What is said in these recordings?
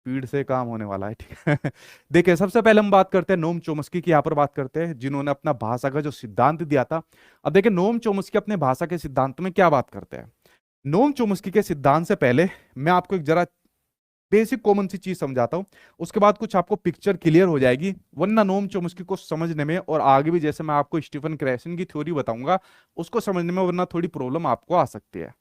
Speed से काम होने वाला है, ठीक है। देखिए, सबसे पहले हम बात करते हैं नोम चोम्स्की की, यहाँ पर बात करते हैं, जिन्होंने अपना भाषा का जो सिद्धांत दिया था। अब देखिए, नोम चोम्स्की अपने भाषा के सिद्धांत में क्या बात करते हैं। नोम चोम्स्की के सिद्धांत से पहले मैं आपको एक जरा बेसिक कॉमन सी चीज समझाता हूं, उसके बाद कुछ आपको पिक्चर क्लियर हो जाएगी। वरना नोम चोम्स्की को समझने में, और आगे भी जैसे मैं आपको स्टीफन क्रेसन की थ्योरी बताऊंगा, उसको समझने में वरना थोड़ी प्रॉब्लम आपको आ सकती है।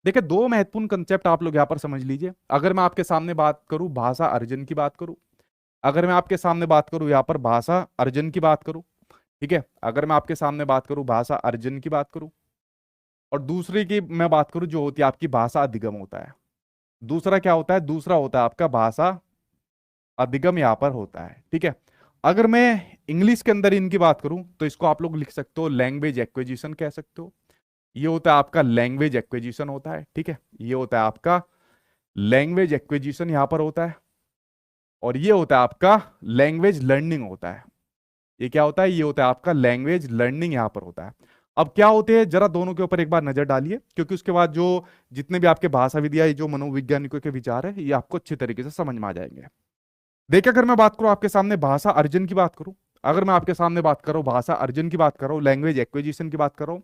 देखिए, दो महत्वपूर्ण कंसेप्ट आप लोग यहाँ पर समझ लीजिए। अगर मैं आपके सामने बात करूं भाषा अर्जन की बात करूं, अगर मैं आपके सामने बात करूं यहाँ पर भाषा अर्जन की बात करूं, ठीक है, अगर मैं आपके सामने बात करूं भाषा अर्जन की बात करूं, और दूसरी की मैं बात करूं जो होती है आपकी भाषा अधिगम होता है। दूसरा क्या होता है, दूसरा होता है आपका भाषा अधिगम यहाँ पर होता है, ठीक है। अगर मैं इंग्लिश के अंदर इनकी बात करूं तो इसको आप लोग लिख सकते हो लैंग्वेज एक्विजिशन कह सकते हो। ये होता है आपका लैंग्वेज एक्विजिशन होता है, ठीक है, ये होता है आपका लैंग्वेज एक्विजिशन यहां पर होता है। और ये होता है आपका लैंग्वेज लर्निंग होता है। ये क्या होता है, ये होता है आपका लैंग्वेज लर्निंग यहां पर होता है। अब क्या होते हैं, जरा दोनों के ऊपर एक बार नजर डालिए, क्योंकि उसके बाद जो जितने भी आपके भाषा विद्या जो मनोवैज्ञानिकों के विचार है, ये आपको अच्छे तरीके से समझ में आ जाएंगे। देखिए, अगर मैं बात करूं आपके सामने भाषा अर्जन की बात करूं, अगर मैं आपके सामने बात करूं भाषा अर्जन की बात करूं, लैंग्वेज एक्विजिशन की बात करूं,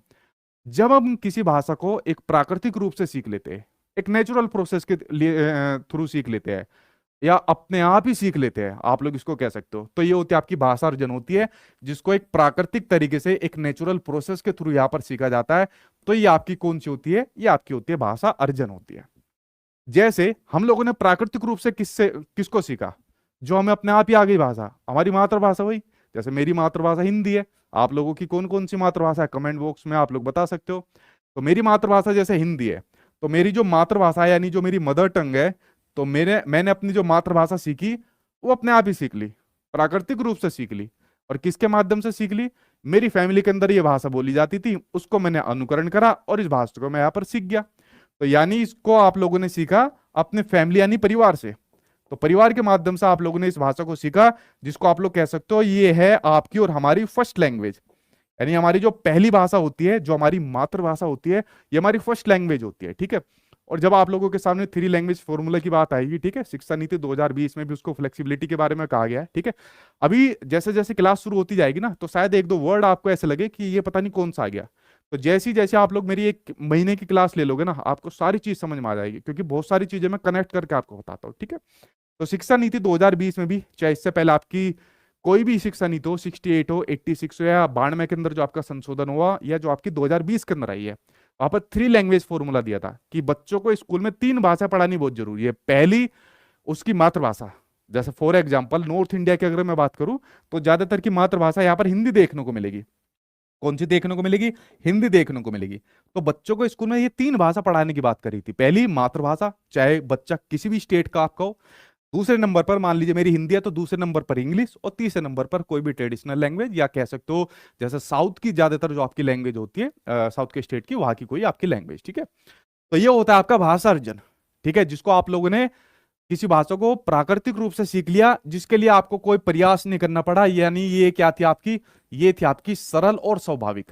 जब हम किसी भाषा को एक प्राकृतिक रूप से सीख लेते हैं, एक नेचुरल प्रोसेस के थ्रू सीख लेते हैं, या अपने आप ही सीख लेते हैं, आप लोग इसको कह सकते हो, तो ये होती है आपकी भाषा अर्जन होती है, जिसको एक प्राकृतिक तरीके से एक नेचुरल प्रोसेस के थ्रू यहां पर सीखा जाता है। तो ये आपकी कौन सी होती है, ये आपकी होती है भाषा अर्जन होती है। जैसे हम लोगों ने प्राकृतिक रूप से किसको सीखा, जो हमें अपने आप ही आ गई भाषा, हमारी मातृभाषा वही। जैसे मेरी मातृभाषा हिंदी है, आप लोगों की कौन कौन सी मातृभाषा है, कमेंट बॉक्स में आप लोग बता सकते हो। तो मेरी मातृभाषा जैसे हिंदी है, तो मेरी जो मातृभाषा है यानी जो मेरी मदर टंग है, तो मैंने अपनी जो मातृभाषा सीखी वो अपने आप ही सीख ली, प्राकृतिक रूप से सीख ली। और किसके माध्यम से सीख ली, मेरी फैमिली के अंदर ये भाषा बोली जाती थी, उसको मैंने अनुकरण करा और इस भाषा को मैं यहाँ पर सीख गया। तो यानी इसको आप लोगों ने सीखा अपने फैमिली यानी परिवार से। तो परिवार के माध्यम से आप लोगों ने इस भाषा को सीखा, जिसको आप लोग कह सकते हो ये है आपकी और हमारी फर्स्ट लैंग्वेज। यानी हमारी जो पहली भाषा होती है, जो हमारी मातृभाषा होती है, ये हमारी फर्स्ट लैंग्वेज होती है, ठीक है। और जब आप लोगों के सामने थ्री लैंग्वेज फॉर्मूला की बात आएगी, ठीक है, शिक्षा नीति 2020 में भी उसको फ्लेक्सिबिलिटी के बारे में कहा गया है, ठीक है। अभी जैसे जैसे क्लास शुरू होती जाएगी ना, तो शायद एक दो वर्ड आपको ऐसे लगे कि ये पता नहीं कौन सा आ गया। तो जैसे जैसे आप लोग मेरी एक महीने की क्लास ले लोगे ना, आपको सारी चीज समझ में आ जाएगी, क्योंकि बहुत सारी चीजें मैं कनेक्ट करके आपको बताता हूँ, ठीक है। तो शिक्षा नीति 2020 में भी, चाहे इससे पहले आपकी कोई भी शिक्षा नीति हो, 68 हो, 86 हो, या 92 के अंदर जो आपका संशोधन हुआ, या जो आपकी 2020 के अंदर आई है, वहां पर थ्री लैंग्वेज फॉर्मूला दिया था कि बच्चों को स्कूल में तीन भाषा पढ़ानी बहुत जरूरी है। पहली उसकी मातृभाषा, जैसे फॉर एग्जाम्पल नॉर्थ इंडिया की अगर मैं बात करूं, तो ज्यादातर की मातृभाषा यहाँ पर हिंदी देखने को मिलेगी। कौन सी देखने को मिलेगी, हिंदी देखने को मिलेगी। तो बच्चों को स्कूल में ये तीन भाषा पढ़ाने की बात करी थी, पहली मातृभाषा, चाहे बच्चा किसी भी स्टेट का आपका हो, दूसरे नंबर पर मान लीजिए मेरी हिंदी है तो दूसरे नंबर पर इंग्लिश, और तीसरे नंबर पर कोई भी ट्रेडिशनल लैंग्वेज, या कह सकते हो जैसे साउथ की ज्यादातर जो आपकी लैंग्वेज होती है, साउथ के स्टेट की, वहां की कोई आपकी लैंग्वेज, ठीक है। तो ये होता है आपका भाषा अर्जन, ठीक है, जिसको आप लोगों ने किसी भाषा को प्राकृतिक रूप से सीख लिया, जिसके लिए आपको कोई प्रयास नहीं करना पड़ा। यानी ये क्या थी आपकी, ये थी आपकी सरल और स्वाभाविक।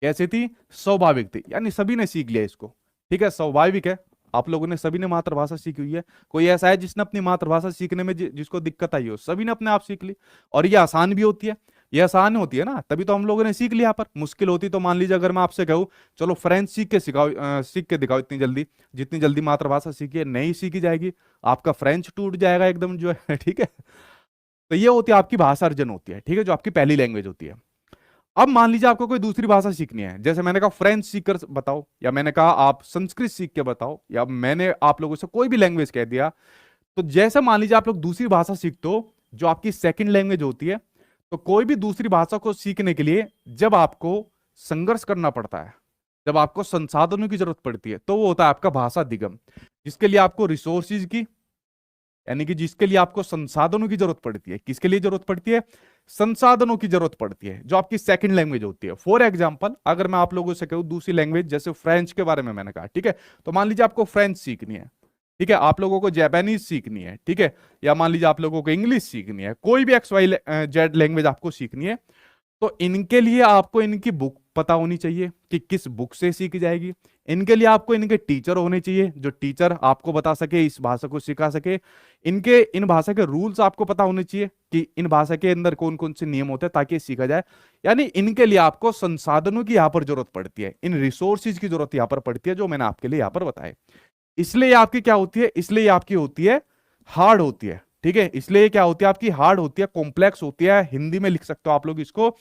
कैसे थी, स्वाभाविक थी, यानी सभी ने सीख लिया इसको, ठीक है, स्वाभाविक है। आप लोगों ने सभी ने मातृभाषा सीखी हुई है। कोई ऐसा है जिसने अपनी मातृभाषा सीखने में जिसको दिक्कत आई हो, सभी ने अपने आप सीख ली। और ये आसान भी होती है, ये आसान होती है ना, तभी तो हम लोगों ने सीख लिया। पर मुश्किल होती तो मान लीजिए अगर मैं आपसे कहूँ चलो फ्रेंच सीख के सिखाओ, सीख के दिखाओ इतनी जल्दी, जितनी जल्दी मातृभाषा सीखी है नहीं सीखी जाएगी, आपका फ्रेंच टूट जाएगा एकदम जो है, ठीक है। तो ये होती है आपकी भाषा अर्जन होती है, ठीक है, जो आपकी पहली लैंग्वेज होती है। अब मान लीजिए आपको कोई दूसरी भाषा सीखनी है, जैसे मैंने कहा फ्रेंच सीख कर बताओ, या मैंने कहा आप संस्कृत सीख के बताओ, या मैंने आप लोगों से कोई भी लैंग्वेज कह दिया। तो जैसे मान लीजिए आप लोग दूसरी भाषा सीखते हो जो आपकी सेकंड लैंग्वेज होती है, तो कोई भी दूसरी भाषा को सीखने के लिए जब आपको संघर्ष करना पड़ता है, जब आपको संसाधनों की जरूरत पड़ती है, तो वो होता है आपका भाषा अधिगम, जिसके लिए आपको रिसोर्सिस की, यानी कि जिसके लिए आपको संसाधनों की जरूरत पड़ती है। किसके लिए जरूरत पड़ती है, संसाधनों की जरूरत पड़ती है, जो आपकी सेकंड लैंग्वेज होती है। फॉर एग्जांपल अगर मैं आप लोगों से कहूं दूसरी लैंग्वेज, जैसे फ्रेंच के बारे में मैंने कहा, ठीक है, तो मान लीजिए आपको फ्रेंच सीखनी है, ठीक है, आप लोगों को जापानीज सीखनी है, ठीक है, या मान लीजिए आप लोगों को इंग्लिश सीखनी है, कोई भी एक्स वाई जेड लैंग्वेज आपको सीखनी है, तो इनके लिए आपको इनकी बुक पता होनी चाहिए कि किस बुक से सीखी जाएगी, इनके लिए आपको इनके टीचर होने चाहिए, जो टीचर आपको बता सके, इस भाषा को सिखा सके। इनके इन भाषा के रूल्स आपको पता होने चाहिए कि इन भाषा के अंदर कौन कौन से नियम होते हैं, ताकि ये सीखा जाए। यानी इनके लिए आपको संसाधनों की यहाँ पर जरूरत पड़ती है, इन रिसोर्सिस की जरूरत यहाँ पर पड़ती है, जो मैंने आपके लिए यहाँ पर बताए। इसलिए आपकी क्या होती है, इसलिए आपकी होती है हार्ड होती है, ठीक है। इसलिए क्या होती है आपकी हार्ड होती है, कॉम्प्लेक्स होती है, हिंदी में लिख सकते हो आप लोग इसको,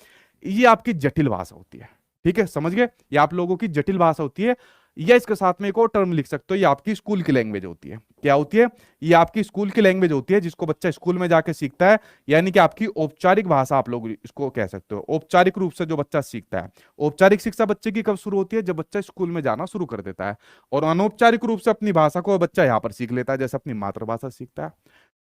ये आपकी जटिल भाषा होती है, ठीक है, समझ गए। ये आप लोगों की जटिल भाषा होती है, या इसके साथ में एक और टर्म लिख सकते हो, ये आपकी स्कूल की लैंग्वेज होती है। क्या होती है, ये आपकी स्कूल की लैंग्वेज होती है, जिसको बच्चा स्कूल में जाके सीखता है, यानी कि आपकी औपचारिक भाषा आप लोग इसको कह सकते हो, औपचारिक रूप से जो बच्चा सीखता है। औपचारिक शिक्षा बच्चे की कब शुरू होती है, जब बच्चा स्कूल में जाना शुरू कर देता है, और अनौपचारिक रूप से अपनी भाषा को बच्चा यहाँ पर सीख लेता है, जैसे अपनी मातृभाषा सीखता है।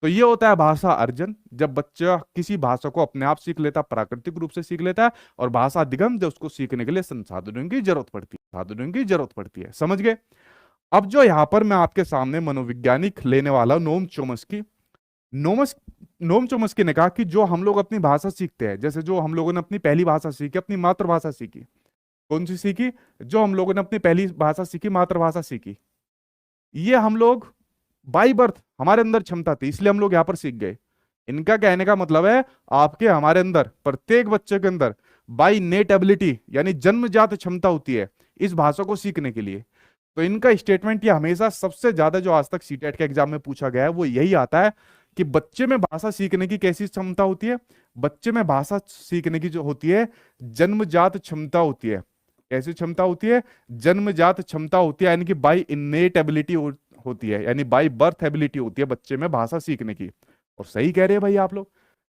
तो ये होता है भाषा अर्जन, जब बच्चा किसी भाषा को अपने आप सीख लेता है, प्राकृतिक रूप से सीख लेता है। और भाषा अधिगम, जब उसको सीखने के लिए संसाधनों की जरूरत पड़ती है, साधनों की जरूरत पड़ती है, समझ गए। अब जो यहां पर मैं आपके सामने मनोवैज्ञानिक लेने वाला हूं, नोम चोम्स्की ने कहा कि जो हम लोग अपनी भाषा सीखते हैं, जैसे जो हम लोगों ने अपनी पहली भाषा सीखी, अपनी मातृभाषा सीखी, कौन सी सीखी, जो हम लोगों ने अपनी पहली भाषा सीखी, मातृभाषा सीखी, ये हम लोग बाई बर्थ हमारे अंदर क्षमता थी, इसलिए हम लोग यहां पर सीख गए। इनका कहने का मतलब है आपके हमारे अंदर, प्रत्येक बच्चे के अंदर बाई नेट एबिलिटी, यानी जन्मजात क्षमता होती है इस भाषा को सीखने के लिए। तो इनका स्टेटमेंट ये हमेशा सबसे ज्यादा जो आज तक सीटेट के एग्जाम में पूछा गया है वो यही आता है कि बच्चे में भाषा सीखने की कैसी क्षमता होती है, बच्चे में भाषा सीखने की जो होती है जन्मजात क्षमता होती है। कैसी क्षमता होती है, जन्मजात क्षमता होती है, यानी कि बाई इनेट एबिलिटी होती है, यानी बाई बर्थ एबिलिटी होती है बच्चे में भाषा सीखने की। और सही कह रहे हैं भाई आप लोग,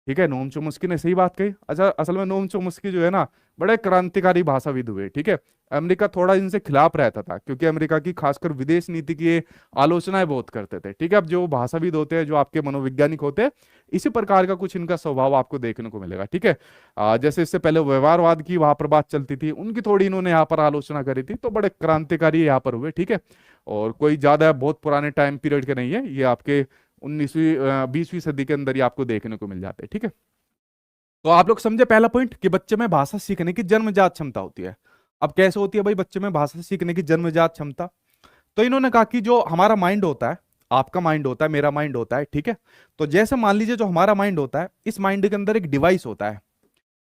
ठीक है, नोम चोम्स्की ने सही बात कही। अच्छा, असल में नोम चोम्स्की जो है ना, बड़े क्रांतिकारी भाषाविद हुए, ठीक है। अमेरिका थोड़ा इनसे खिलाफ रहता था, क्योंकि अमेरिका की खासकर विदेश नीति की ये आलोचनाएं बहुत करते थे, ठीक है। अब जो भाषाविद होते हैं, जो आपके मनोवैज्ञानिक होते हैं, इसी प्रकार का कुछ इनका स्वभाव आपको देखने को मिलेगा, ठीक है। जैसे इससे पहले व्यवहारवाद की वहां पर बात चलती थी, उनकी थोड़ी इन्होंने यहाँ पर आलोचना करी थी, तो बड़े क्रांतिकारी यहाँ पर हुए, ठीक है। और कोई ज्यादा बहुत पुराने टाइम पीरियड के नहीं है, ये आपके 19वीं 20वीं सदी के अंदर ही आपको देखने को मिल जाते हैं, ठीक है। तो आप लोग समझे पहला पॉइंट कि बच्चे में भाषा सीखने की जन्मजात क्षमता होती है। अब कैसे होती है भाई बच्चे में भाषा सीखने की जन्मजात क्षमता, तो इन्होंने कहा कि जो हमारा माइंड होता है, आपका माइंड होता है, मेरा माइंड होता है, ठीक है। तो जैसे मान लीजिए जो हमारा माइंड होता है, इस माइंड के अंदर एक डिवाइस होता है।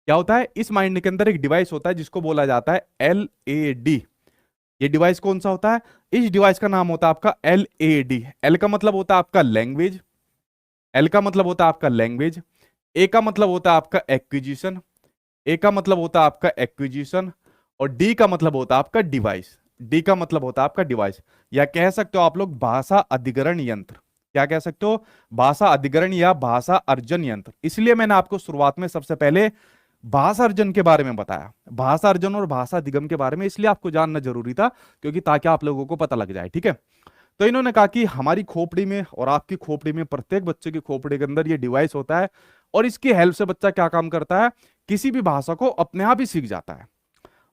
क्या होता है, इस माइंड के अंदर एक डिवाइस होता है जिसको बोला जाता है LAD। ये डिवाइस कौन सा होता है, इस डिवाइस का नाम होता है आपका LAD। एल का मतलब होता है आपका लैंग्वेज, एल का मतलब होता है आपका लैंग्वेज, ए का मतलब होता है आपका एक्विजिशन, ए का मतलब होता है आपका एक्विजिशन, और डी का मतलब होता है आपका डिवाइस। डी का मतलब होता है आपका डिवाइस, या कह सकते हो आप लोग भाषा अधिग्रहण यंत्र। क्या कह सकते हो, भाषा अधिग्रहण या भाषा अर्जन यंत्र। इसलिए मैंने आपको शुरुआत में सबसे पहले भाषा अर्जन के बारे में बताया, भाषा अर्जन और भाषा अधिगम के बारे में, इसलिए आपको जानना जरूरी था, क्योंकि ताकि आप लोगों को पता लग जाए, ठीक है। तो इन्होंने कहा कि हमारी खोपड़ी में और आपकी खोपड़ी में, प्रत्येक बच्चे की खोपड़ी के अंदर ये डिवाइस होता है, और इसकी हेल्प से बच्चा क्या काम करता है, किसी भी भाषा को अपने आप ही सीख जाता है।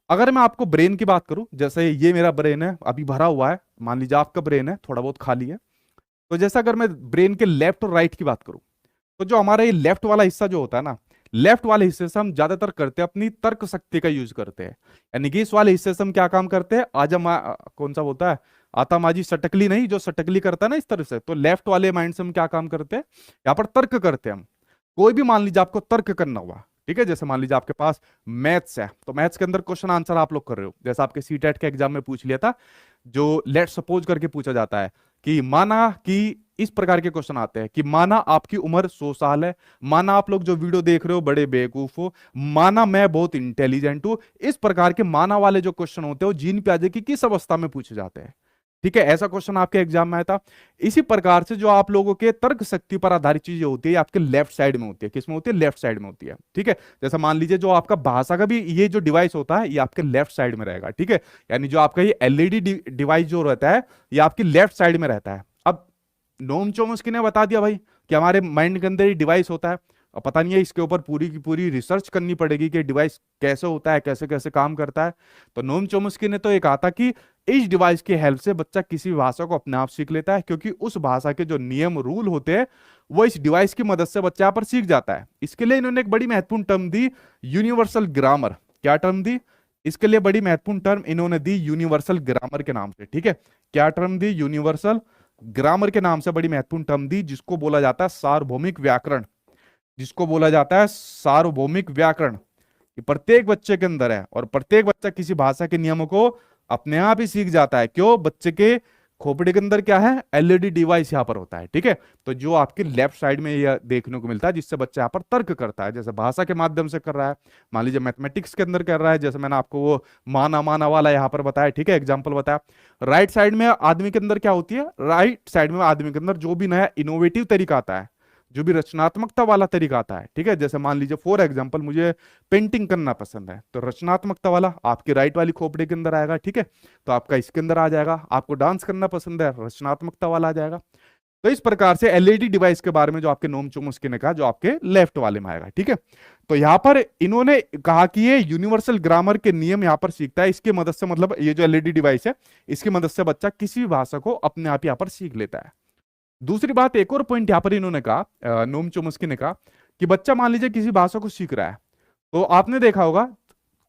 अगर मैं आपको ब्रेन की बात करूं, जैसे ये मेरा ब्रेन है, अभी भरा हुआ है, मान लीजिए आपका ब्रेन है थोड़ा बहुत खाली है, तो जैसा अगर मैं ब्रेन के लेफ्ट और राइट की बात करूं, तो जो हमारा ये लेफ्ट वाला हिस्सा जो होता है ना, लेफ्ट वाले हिस्से से हम ज्यादातर करते हैं अपनी तर्क शक्ति का यूज करते हैं। यानी कि इस वाले हिस्से से हम क्या काम करते हैं, कौन सा होता है, आतामाजी सटकली नहीं, जो सटकली करता है ना इस तरह से, तो लेफ्ट वाले माइंड से हम क्या काम करते हैं, यहाँ पर तर्क करते हैं हम। कोई भी मान लीजिए आपको तर्क करना हुआ, ठीक है, जैसे मान लीजिए आपके पास मैथ्स है, तो मैथ्स के अंदर क्वेश्चन आंसर आप लोग कर रहे हो, जैसे आपके सीटेट के एग्जाम में पूछ लिया था, जो लेट सपोज करके पूछा जाता है कि माना कि इस प्रकार के क्वेश्चन आते हैं कि माना आपकी उम्र 100 साल है, माना आप लोग जो वीडियो देख रहे हो बड़े बेवकूफ हो, माना मैं बहुत इंटेलिजेंट हूं। इस प्रकार के माना वाले जो क्वेश्चन होते हैं वो जीन प्याजे की किस अवस्था में पूछे जाते हैं, ठीक है, ऐसा क्वेश्चन आपके एग्जाम में आया था। इसी प्रकार से जो आप लोगों के तर्क शक्ति पर आधारित चीजें होती है, आपके लेफ्ट साइड में होती है। किसमें होती है, लेफ्ट साइड में होती है, ठीक है। जैसे मान लीजिए जो आपका भाषा का भी ये जो डिवाइस होता है, ये आपके लेफ्ट साइड में रहेगा, ठीक है। यानी जो आपका ये LED डिवाइस जो रहता है, ये आपकी लेफ्ट साइड में रहता है। अब नोम चोम्स्की ने बता दिया भाई कि हमारे माइंड के अंदर ये डिवाइस होता है, और पता नहीं है इसके ऊपर पूरी की पूरी रिसर्च करनी पड़ेगी कि डिवाइस कैसे होता है, कैसे कैसे काम करता है। तो नोम चोम्स्की ने तो ये कहा था कि इस डिवाइस की हेल्प से बच्चा किसी भाषा को अपने आप सीख लेता है, क्योंकि उस भाषा के जो नियम रूल होते हैं वो इस डिवाइस की मदद से बच्चा यहाँ पर सीख जाता है। इसके लिए इन्होंने एक बड़ी महत्वपूर्ण टर्म दी, यूनिवर्सल ग्रामर। क्या टर्म दी, इसके लिए बड़ी महत्वपूर्ण टर्म इन्होंने दी यूनिवर्सल ग्रामर के नाम से, ठीक है। क्या टर्म दी? यूनिवर्सल ग्रामर के नाम से बड़ी महत्वपूर्ण टर्म दी, जिसको बोला जाता है सार्वभौमिक व्याकरण। जिसको बोला जाता है सार्वभौमिक व्याकरण। कि प्रत्येक बच्चे के अंदर है और प्रत्येक बच्चा किसी भाषा के नियमों को अपने आप ही सीख जाता है। क्यों? बच्चे के खोपड़ी के अंदर क्या है? एलईडी डिवाइस यहाँ पर होता है, ठीक है। तो जो आपके लेफ्ट साइड में यह देखने को मिलता है, जिससे बच्चा यहाँ पर तर्क करता है, जैसे भाषा के माध्यम से कर रहा है, मान लीजिए मैथमेटिक्स के अंदर कर रहा है, जैसे मैंने आपको वो माना माना वाला यहाँ पर बताया, ठीक है, एग्जाम्पल बताया। राइट साइड में आदमी के अंदर क्या होती है? राइट साइड में आदमी के अंदर जो भी नया इनोवेटिव तरीका आता है, जो भी रचनात्मकता वाला तरीका आता है, ठीक है, जैसे मान लीजिए फॉर एग्जांपल मुझे पेंटिंग करना पसंद है, तो रचनात्मकता वाला आपकी राइट वाली खोपड़ी के अंदर आएगा, ठीक है। तो आपका इसके अंदर आ जाएगा। आपको डांस करना पसंद है, रचनात्मकता वाला आ जाएगा। तो इस प्रकार से एलईडी डिवाइस के बारे में जो आपके नोम चोम्स्की ने कहा, जो आपके लेफ्ट वाले में आएगा, ठीक है। तो यहां पर इन्होंने कहा कि ये यूनिवर्सल ग्रामर के नियम यहां पर सीखता है। इसकी मदद से, मतलब ये जो एलईडी डिवाइस है, इसकी मदद से बच्चा किसी भी भाषा को अपने आप यहां पर सीख लेता है। दूसरी बात, एक और पॉइंट यहां पर इन्होंने कहा, नोम चोम्स्की ने कहा कि बच्चा मान लीजिए किसी भाषा को सीख रहा है, तो आपने देखा होगा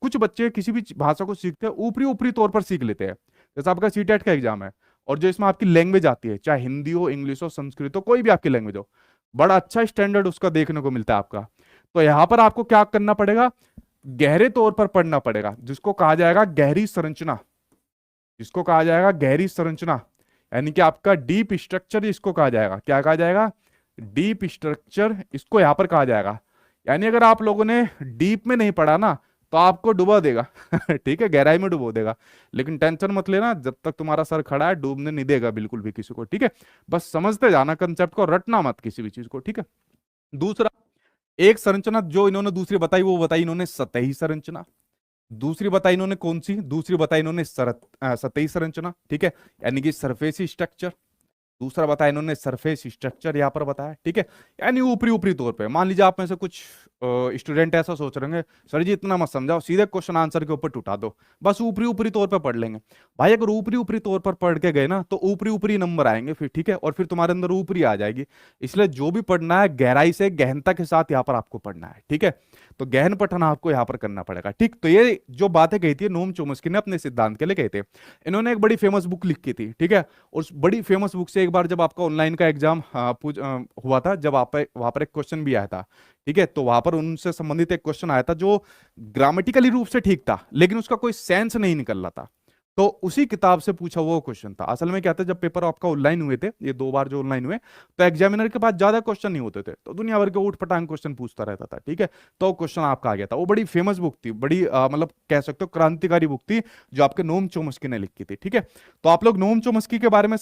कुछ बच्चे किसी भी भाषा को सीखते हैं ऊपरी ऊपरी तौर पर सीख लेते हैं। जैसे आपका सीटेट का एग्जाम है, और जो इसमें आपकी लैंग्वेज आती है, चाहे हिंदी हो, इंग्लिश हो, संस्कृत हो, कोई भी आपकी लैंग्वेज हो, बड़ा अच्छा स्टैंडर्ड उसका देखने को मिलता है आपका। तो यहां पर आपको क्या करना पड़ेगा? गहरे तौर पर पढ़ना पड़ेगा, जिसको कहा जाएगा गहरी संरचना। जिसको कहा जाएगा गहरी संरचना, यानी कि आपका डीप स्ट्रक्चर इसको कहा जाएगा। क्या कहा जाएगा? डीप स्ट्रक्चर इसको यहां पर कहा जाएगा। यानी अगर आप लोगों ने डीप में नहीं पढ़ा ना, तो आपको डुबा देगा ठीक है, गहराई में डुबो देगा। लेकिन टेंशन मत लेना, जब तक तुम्हारा सर खड़ा है डूबने नहीं देगा बिल्कुल भी किसी को, ठीक है। बस समझते जाना कंसेप्ट को, रटना मत किसी भी चीज को, ठीक है। दूसरा, एक संरचना जो इन्होंने दूसरी बताई, वो बताई इन्होंने सतही संरचना। दूसरी बताई इन्होंने कौन सी? दूसरी बताई इन्होंने सतही संरचना, ठीक है, यानी कि सरफेसी स्ट्रक्चर। दूसरा बताया इन्होंने सरफेस स्ट्रक्चर, यहां पर बताया, ठीक है, यानी ऊपरी ऊपरी तौर पे। मान लीजिए आप में से कुछ स्टूडेंट ऐसा सोच रहे होंगे, सर जी इतना मत समझाओ, सीधे क्वेश्चन आंसर के ऊपर टूटा दो, बस ऊपरी ऊपरी तौर पे पढ़ लेंगे। भाई अगर ऊपरी ऊपरी तौर पर पढ़ के गए ना, तो ऊपरी ऊपरी नंबर आएंगे फिर, ठीक है, और फिर तुम्हारे अंदर ऊपरी आ जाएगी। इसलिए जो भी पढ़ना है गहराई से, गहनता के साथ यहाँ पर आपको पढ़ना है, ठीक है। तो गहन पठन आपको यहाँ पर करना पड़ेगा, ठीक। तो ये जो बातें कही थी नोम चोम्स्की ने अपने सिद्धांत के लिए कही थे। इन्होंने एक बड़ी फेमस बुक लिखी थी, ठीक है। उस बड़ी फेमस बुक से एक बार जब आपका ऑनलाइन का एग्जाम हुआ था, जब आप वहां पर एक क्वेश्चन भी आया था, ठीक है, तो वहां पर उनसे संबंधित एक क्वेश्चन आया था जो ग्रामेटिकली रूप से ठीक था, लेकिन उसका कोई सेंस नहीं निकल रहा था। तो उसी किताब से पूछा वो क्वेश्चन था। असल में क्या था, जब पेपर आपका ऑनलाइन हुए थे, ये 2 बार जो ऑनलाइन हुए, तो एग्जामिनर के पास ज्यादा क्वेश्चन नहीं होते थे, तो दुनिया भर के ऊट पटांग क्वेश्चन पूछता रहता था, ठीक है। तो क्वेश्चन आपका आ गया था। वो बड़ी फेमस बुक थी, बड़ी मतलब कह सकते हो क्रांतिकारी बुक थी, जो आपके नोम चोम्स्की ने लिखी थी, ठीक है। तो आप लोग नोम चोम्स्की के बारे में